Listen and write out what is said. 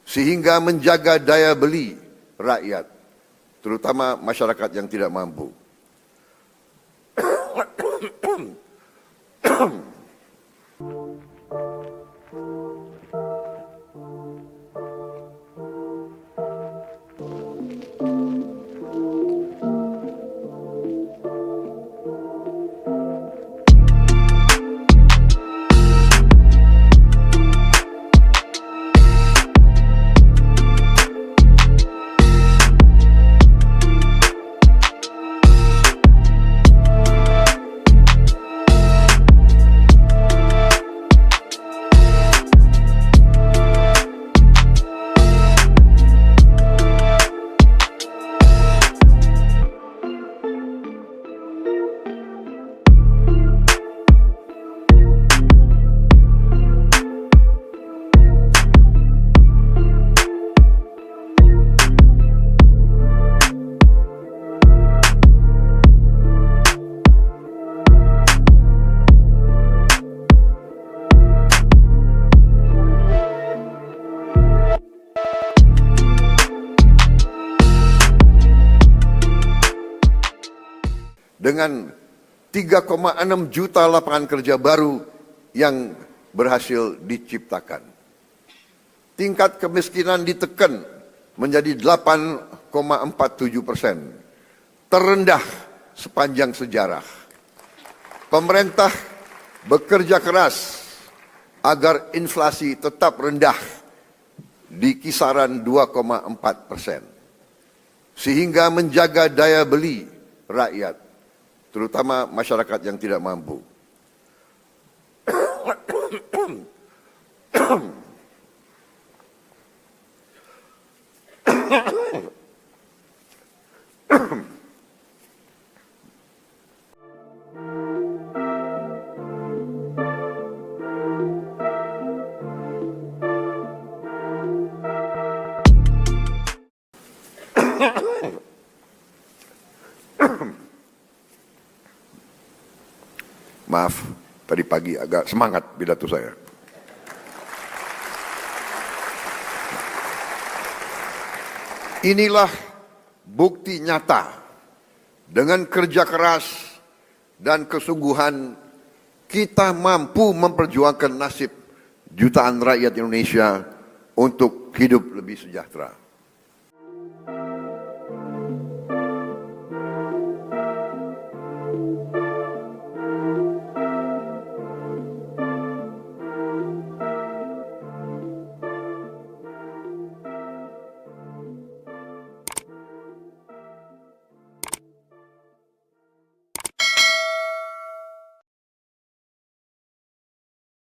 sehingga menjaga daya beli rakyat, terutama masyarakat yang tidak mampu. Dengan 3,6 juta lapangan kerja baru yang berhasil diciptakan. Tingkat kemiskinan ditekan menjadi 8,47%, terendah sepanjang sejarah. Pemerintah bekerja keras agar inflasi tetap rendah di kisaran 2,4%, sehingga menjaga daya beli rakyat, terutama masyarakat yang tidak mampu. Maaf, tadi pagi agak semangat pidato saya. Inilah bukti nyata dengan kerja keras dan kesungguhan kita mampu memperjuangkan nasib jutaan rakyat Indonesia untuk hidup lebih sejahtera.